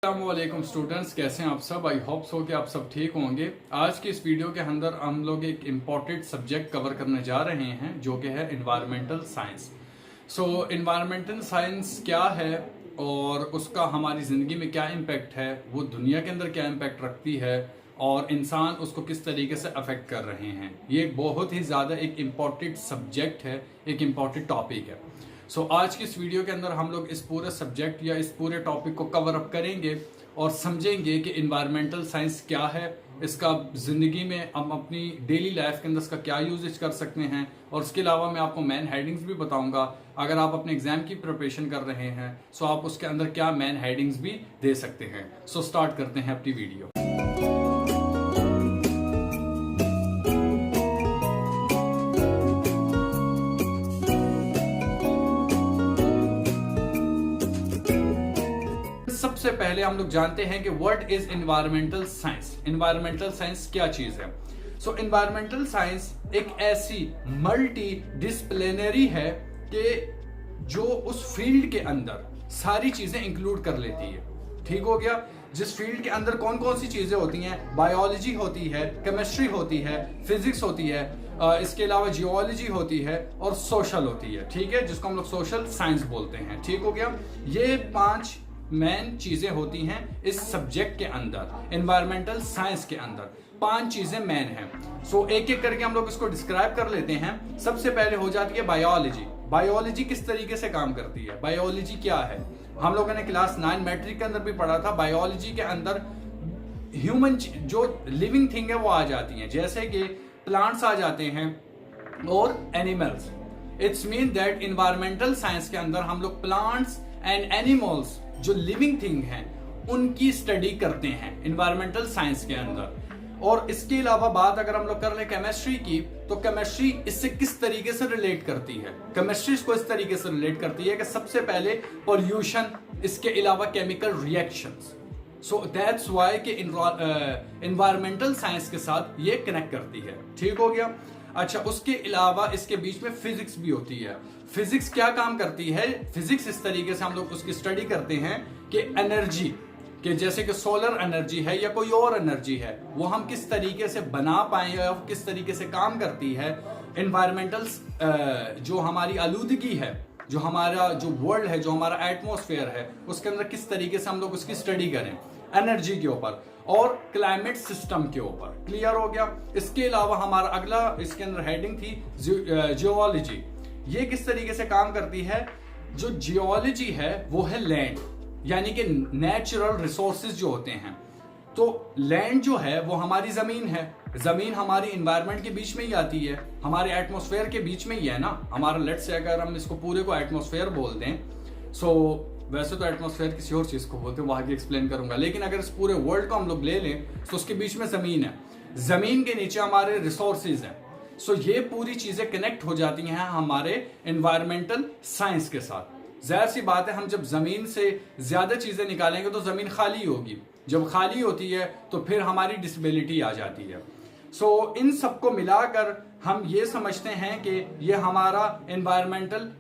अस्सलामुअलैकुम स्टूडेंट्स, कैसे हैं आप सब। आई होप सो कि आप सब ठीक होंगे। आज की इस वीडियो के अंदर हम लोग एक इम्पॉर्टेंट सब्जेक्ट कवर करने जा रहे हैं जो कि है इन्वायरमेंटल साइंस। सो इन्वायरमेंटल साइंस क्या है और उसका हमारी ज़िंदगी में क्या इम्पैक्ट है, वो दुनिया के अंदर क्या इम्पैक्ट रखती है और इंसान उसको किस तरीके से अफेक्ट कर रहे हैं। ये एक बहुत ही ज़्यादा एक इम्पॉर्टेंट सब्जेक्ट है, एक इम्पॉर्टेंट टॉपिक है। सो आज की इस वीडियो के अंदर हम लोग इस पूरे सब्जेक्ट या इस पूरे टॉपिक को कवर अप करेंगे और समझेंगे कि इन्वायरमेंटल साइंस क्या है, इसका ज़िंदगी में हम अपनी डेली लाइफ के अंदर इसका क्या यूजेज कर सकते हैं। और उसके अलावा मैं आपको मेन हेडिंग्स भी बताऊंगा। अगर आप अपने एग्जाम की प्रिपरेशन कर रहे हैं सो आप उसके अंदर क्या मेन हेडिंग्स भी दे सकते हैं। सो स्टार्ट करते हैं अपनी वीडियो। सबसे पहले हम लोग जानते हैं कि what is environmental science. Environmental science क्या चीज है। सो एनवायरमेंटल साइंस एक ऐसी मल्टी डिसिप्लिनरी है कि जो उस फील्ड के अंदर सारी चीजें इंक्लूड कर लेती है। ठीक हो गया। जिस फील्ड के अंदर कौन कौन सी चीजें होती हैं, बायोलॉजी होती है, केमिस्ट्री होती है, फिजिक्स होती है, इसके अलावा जियोलॉजी होती है और सोशल होती है। ठीक है, जिसको हम लोग सोशल साइंस बोलते हैं। ठीक हो गया। ये 5 मेन चीजें होती हैं इस सब्जेक्ट के अंदर, एनवायरमेंटल साइंस के अंदर 5 चीजें मेन हैं। सो एक एक करके हम लोग इसको डिस्क्राइब कर लेते हैं। सबसे पहले हो जाती है बायोलॉजी। बायोलॉजी किस तरीके से काम करती है, बायोलॉजी क्या है। हम लोगों ने क्लास 9 मैट्रिक के अंदर भी पढ़ा था। बायोलॉजी के अंदर ह्यूमन जो लिविंग थिंग है वो आ जाती है, जैसे कि प्लांट्स आ जाते हैं और animals. It's mean that environmental science के अंदर हम लोग प्लांट्स एंड एनिमल्स जो लिविंग थिंग हैं उनकी स्टडी करते हैं एनवायरमेंटल साइंस के अंदर। और इसके अलावा बात अगर हम लोग कर ले केमिस्ट्री की, तो केमिस्ट्री इससे किस तरीके से रिलेट करती है। केमिस्ट्री इसको इस तरीके से रिलेट करती है कि सबसे पहले पॉल्यूशन, इसके अलावा chemical reactions. So that's why कि एनवायरमेंटल साइंस के साथ ये कनेक्ट करती है। ठीक हो गया। अच्छा, उसके अलावा इसके बीच में फिजिक्स भी होती है। फिजिक्स क्या काम करती है, फिजिक्स इस तरीके से हम लोग उसकी स्टडी करते हैं कि एनर्जी कि जैसे कि सोलर एनर्जी है या कोई और एनर्जी है, वो हम किस तरीके से बना पाए या किस तरीके से काम करती है। एनवायरमेंटल जो हमारी आलूदगी है, जो हमारा जो वर्ल्ड है, जो हमारा एटमॉस्फेयर है, उसके अंदर किस तरीके से हम लोग उसकी स्टडी करें एनर्जी के ऊपर और क्लाइमेट सिस्टम के ऊपर। क्लियर हो गया। इसके अलावा हमारा अगला इसके अंदर हेडिंग थी जियोलॉजी। ये किस तरीके से काम करती है। जो जियोलॉजी है वो है लैंड, यानी कि नेचुरल रिसोर्सेज जो होते हैं। तो लैंड जो है वो हमारी जमीन है। जमीन हमारी एनवायरनमेंट के बीच में ही आती है, हमारे एटमॉस्फेयर के बीच में ही है ना। हमारा लेट्स से अगर हम इसको पूरे को एटमॉस्फेयर बोल दें, सो वैसे तो एटमॉस्फेयर किसी और चीज को बोलते हैं, वो आगे एक्सप्लेन करूंगा। लेकिन अगर इस पूरे वर्ल्ड को हम लोग ले लें तो उसके बीच में जमीन है, जमीन के नीचे हमारे रिसोर्सेज हैं। सो ये पूरी चीजें कनेक्ट हो जाती हैं हमारे एनवायरमेंटल साइंस के साथ। जाहिर सी बात है, हम जब जमीन से ज्यादा चीजें निकालेंगे तो जमीन खाली होगी। जब खाली होती है तो फिर हमारी डिसेबिलिटी आ जाती है। सो इन सबको मिलाकर हम ये समझते हैं कि ये हमारा एनवायरमेंटल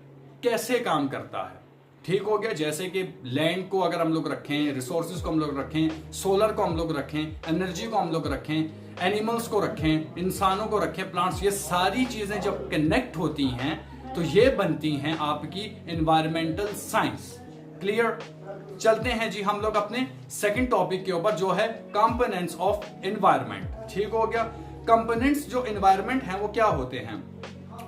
कैसे काम करता है। ठीक हो गया। जैसे कि लैंड को अगर हम लोग रखें, रिसोर्सेज को हम लोग रखें, सोलर को हम लोग रखें, एनर्जी को हम लोग रखें, एनिमल्स को रखें, इंसानों को रखें, प्लांट्स, ये सारी चीजें जब कनेक्ट होती हैं तो ये बनती हैं आपकी एनवायरमेंटल साइंस। क्लियर। चलते हैं जी हम लोग अपने सेकंड टॉपिक के ऊपर, जो है कंपोनेंट्स ऑफ एनवायरनमेंट। ठीक हो गया। कंपोनेंट्स जो एनवायरनमेंट हैं वो क्या होते हैं,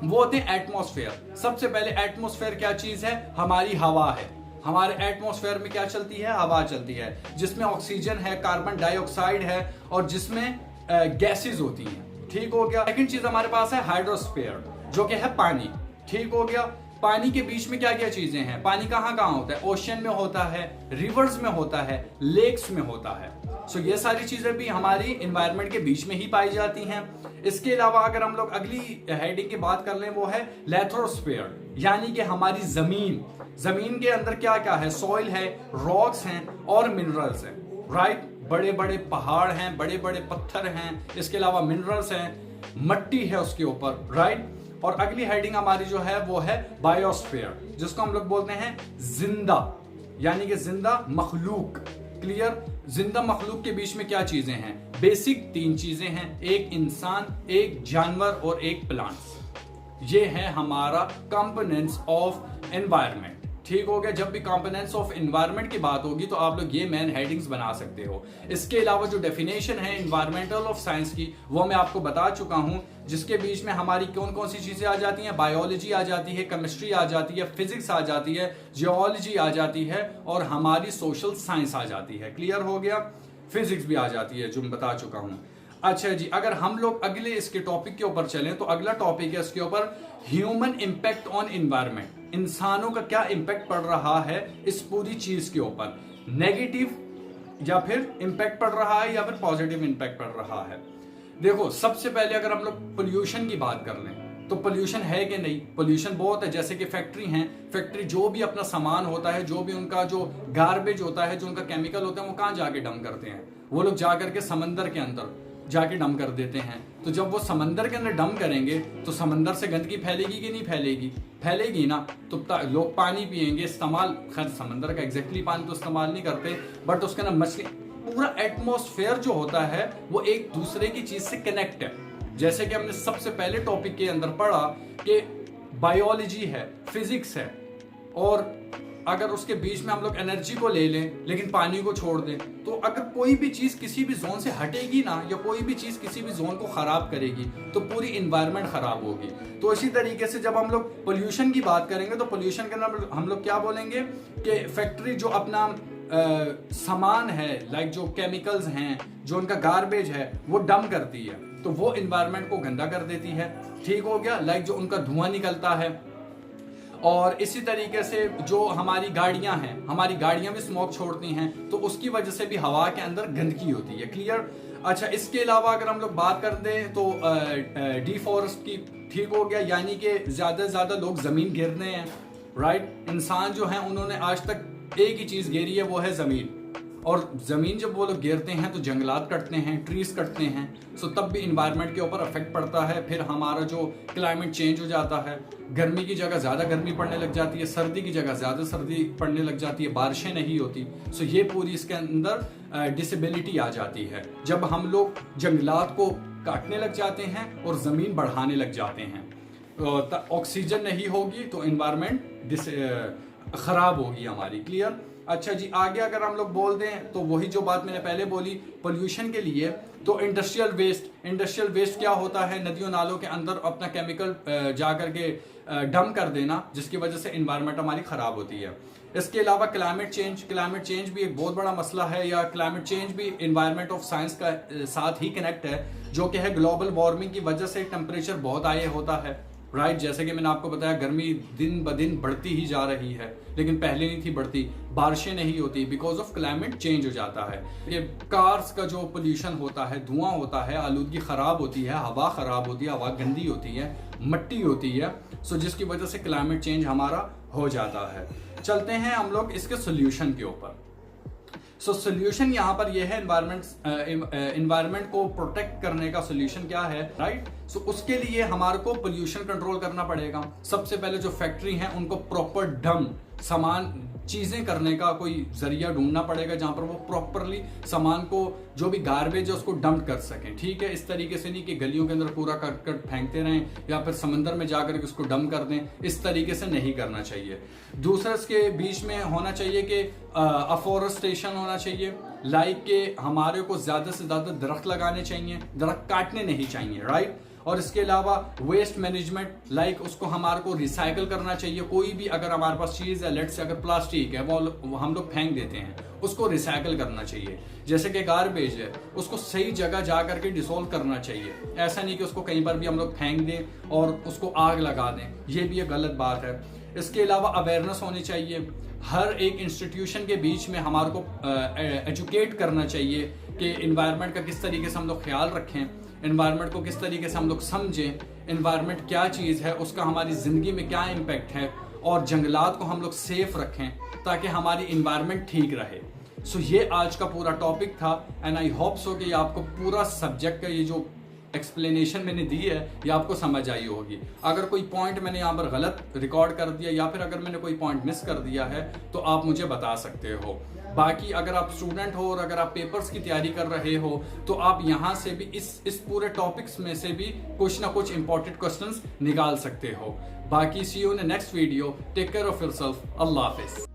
वो होते हैं एटमॉस्फेयर। सबसे पहले एटमॉस्फेयर क्या चीज है, हमारी हवा है। हमारे एटमॉस्फेयर में क्या चलती है, हवा चलती है, जिसमें ऑक्सीजन है, कार्बन डाइऑक्साइड है और जिसमें गैसेस होती हैं। ठीक हो गया। सेकंड चीज हमारे पास है हाइड्रोस्फीयर, जो कि है पानी। ठीक हो गया। पानी के बीच में क्या क्या चीजें हैं, पानी कहाँ कहाँ होता है, ओशन में होता है, रिवर्स में होता है, लेक्स में होता है। सो ये सारी चीजें भी हमारी एनवायरनमेंट के बीच में ही पाई जाती हैं। इसके अलावा अगर हम लोग अगली हेडिंग की बात कर लें, वो है लेथोस्फीयर, यानी कि हमारी जमीन। जमीन के अंदर क्या क्या है, सॉइल है, रॉक्स हैं और मिनरल्स हैं। राइट। बड़े बड़े पहाड़ हैं, बड़े बड़े पत्थर हैं, इसके अलावा मिनरल्स हैं, मट्टी है उसके ऊपर। राइट। और अगली हेडिंग हमारी जो है वो है बायोस्फीयर, जिसको हम लोग बोलते हैं जिंदा, यानी कि जिंदा मखलूक। क्लियर? जिंदा मखलूक के बीच में क्या चीजें हैं? बेसिक 3 चीजें हैं, एक इंसान, एक जानवर और एक प्लांट्स। ये है हमारा कंपोनेंट्स ऑफ एनवायरनमेंट। ठीक हो गया? जब भी कंपोनेंट्स ऑफ एनवायरनमेंट की बात होगी तो आप लोग ये मेन हेडिंग्स बना सकते हो। इसके अलावा जो डेफिनेशन है एनवायरमेंटल ऑफ साइंस की, वो मैं आपको बता चुका हूं, जिसके बीच में हमारी कौन कौन सी चीजें आ जाती हैं। बायोलॉजी आ जाती है, केमिस्ट्री आ जाती है, फिजिक्स आ जाती है, जियोलॉजी आ जाती है और हमारी सोशल साइंस आ जाती है। क्लियर हो गया? फिजिक्स भी आ जाती है, जो मैं बता चुका हूं। अच्छा जी, अगर हम लोग अगले इसके टॉपिक के ऊपर चलें तो अगला टॉपिक है इसके ऊपर ह्यूमन इंपैक्ट ऑन एनवायरनमेंट। इंसानों का क्या इंपैक्ट पड़ रहा है इस पूरी चीज के ऊपर, नेगेटिव या फिर इंपैक्ट पड़ रहा है या फिर पॉजिटिव इंपैक्ट पड़ रहा है। देखो, सबसे पहले अगर हम लोग पोल्यूशन की बात कर लें तो पोल्यूशन है कि नहीं? पोल्यूशन बहुत है। जैसे कि फैक्ट्री हैं, फैक्ट्री जो भी अपना सामान होता है, जो भी उनका जो गार्बेज होता है, जो उनका केमिकल होता है, वो कहाँ जाके डंप करते हैं? वो लोग जाकर के समंदर के अंदर जाके डंप कर देते हैं। तो जब वो समंदर के अंदर डंप करेंगे तो समंदर से गंदगी फैलेगी कि नहीं फैलेगी? फैलेगी ना। तो लोग पानी पिएंगे, इस्तेमाल, खैर समंदर का एग्जैक्टली पानी तो इस्तेमाल नहीं करते, बट उसके अंदर मछली, पूरा एटमॉस्फेयर जो होता है वो एक दूसरे की चीज से कनेक्ट है। जैसे कि हमने सबसे पहले टॉपिक के अंदर पढ़ा कि बायोलॉजी है, फिजिक्स है, और अगर उसके बीच में हम लोग एनर्जी को ले लें लेकिन पानी को छोड़ दें, तो अगर कोई भी चीज किसी भी जोन से हटेगी ना, या कोई भी चीज किसी भी जोन को खराब करेगी, तो पूरी इन्वायरमेंट खराब होगी। तो इसी तरीके से जब हम लोग पोल्यूशन की बात करेंगे तो पोल्यूशन के अंदर हम लोग क्या बोलेंगे कि फैक्ट्री जो अपना सामान है, लाइक जो केमिकल्स हैं, जो उनका गार्बेज है, वो डंप करती है, तो वो इन्वायरमेंट को गंदा कर देती है। ठीक हो गया? लाइक जो उनका धुआं निकलता है। और इसी तरीके से जो हमारी गाड़ियां हैं, हमारी गाड़ियां भी स्मोक छोड़ती हैं, तो उसकी वजह से भी हवा के अंदर गंदगी होती है। क्लियर? अच्छा, इसके अलावा अगर हम लोग बात कर दें तो डिफॉरेस्ट की, ठीक हो गया, यानी कि ज्यादा से ज्यादा लोग जमीन घेरने हैं, राइट? इंसान जो है उन्होंने आज तक एक ही चीज घेरी है, वो है जमीन। और जमीन जब वो लोग घेरते हैं तो जंगलात कटते हैं, ट्रीज कटते हैं, सो तब भी इन्वायरमेंट के ऊपर अफेक्ट पड़ता है। फिर हमारा जो क्लाइमेट चेंज हो जाता है, गर्मी की जगह ज्यादा गर्मी पड़ने लग जाती है, सर्दी की जगह ज्यादा सर्दी पड़ने लग जाती है, बारिशें नहीं होती। सो ये पूरी इसके अंदर डिसेबिलिटी आ जाती है जब हम लोग जंगलात को काटने लग जाते हैं और जमीन बढ़ाने लग जाते हैं। ऑक्सीजन नहीं होगी तो इन्वायरमेंट खराब होगी हमारी। क्लियर? अच्छा जी, आगे अगर हम लोग बोल दें तो वही जो बात मैंने पहले बोली पोल्यूशन के लिए, तो इंडस्ट्रियल वेस्ट क्या होता है? नदियों नालों के अंदर अपना केमिकल जा करके डंप कर देना, जिसकी वजह से इन्वायरमेंट हमारी खराब होती है। इसके अलावा क्लाइमेट चेंज भी एक बहुत बड़ा मसला है, या क्लाइमेट चेंज भी इन्वायरमेंट ऑफ साइंस का साथ ही कनेक्ट है, जो कि है ग्लोबल वार्मिंग की वजह से टेम्परेचर बहुत हाई होता है, राइट? जैसे कि मैंने आपको बताया, गर्मी दिन ब दिन बढ़ती ही जा रही है, लेकिन पहले नहीं थी बढ़ती, बारिशें नहीं होती, बिकॉज ऑफ क्लाइमेट चेंज हो जाता है। ये कार्स का जो पोल्यूशन होता है, धुआं होता है, आलूदगी खराब होती है, हवा खराब होती है, हवा गंदी होती है, मिट्टी होती है, सो जिसकी वजह से क्लाइमेट चेंज हमारा हो जाता है। चलते हैं हम लोग इसके सोल्यूशन के ऊपर। सो सोल्यूशन यहाँ पर यह है, एनवायरनमेंट को प्रोटेक्ट करने का सोल्यूशन क्या है, राइट? सो उसके लिए हमारे को पोल्यूशन कंट्रोल करना पड़ेगा। सबसे पहले जो फैक्ट्री हैं उनको प्रॉपर डंप, सामान, चीजें करने का कोई जरिया ढूंढना पड़ेगा जहां पर वो प्रॉपरली सामान को, जो भी गार्बेज है उसको डंप कर सकें। ठीक है? इस तरीके से नहीं कि गलियों के अंदर पूरा करकट फेंकते रहें या फिर समंदर में जाकर के उसको डंप कर दें, इस तरीके से नहीं करना चाहिए। दूसरा, इसके बीच में होना चाहिए कि अफॉरेस्टेशन होना चाहिए, लाइक के हमारे को ज्यादा से ज्यादा दरख्त लगाने चाहिए, दरख्त काटने नहीं चाहिए, राइट? और इसके अलावा वेस्ट मैनेजमेंट, लाइक उसको हमारे को रिसाइकल करना चाहिए। कोई भी अगर हमारे पास चीज है, लेट से अगर प्लास्टिक है, वो हम लोग फेंक देते हैं, उसको रिसाइकल करना चाहिए। जैसे कि गार्बेज है, उसको सही जगह जा करके डिसोल्व करना चाहिए। ऐसा नहीं कि उसको कहीं पर भी हम लोग फेंक दें और उसको आग लगा दें, ये भी एक गलत बात है। इसके अलावा अवेयरनेस होनी चाहिए, हर एक इंस्टीट्यूशन के बीच में हमारे को एजुकेट करना चाहिए कि इन्वायरमेंट का किस तरीके से हम लोग ख्याल रखें, इन्वायरमेंट को किस तरीके से हम लोग समझें, इन्वायरमेंट क्या चीज़ है, उसका हमारी ज़िंदगी में क्या इम्पैक्ट है, और जंगलात को हम लोग सेफ रखें ताकि हमारी इन्वायरमेंट ठीक रहे। सो ये आज का पूरा टॉपिक था, एंड आई होप सो कि आपको पूरा सब्जेक्ट का ये जो एक्सप्लेनेशन मैंने दी है ये आपको समझ आई होगी। अगर कोई पॉइंट मैंने यहाँ पर गलत रिकॉर्ड कर दिया या फिर अगर मैंने कोई पॉइंट मिस कर दिया है तो आप मुझे बता सकते हो। बाकी अगर आप स्टूडेंट हो और अगर आप पेपर्स की तैयारी कर रहे हो तो आप यहाँ से भी इस पूरे टॉपिक्स में से भी कुछ ना कुछ इंपॉर्टेंट क्वेश्चंस निकाल सकते हो। बाकी see you in next video, take care of yourself, अल्लाह हाफिज।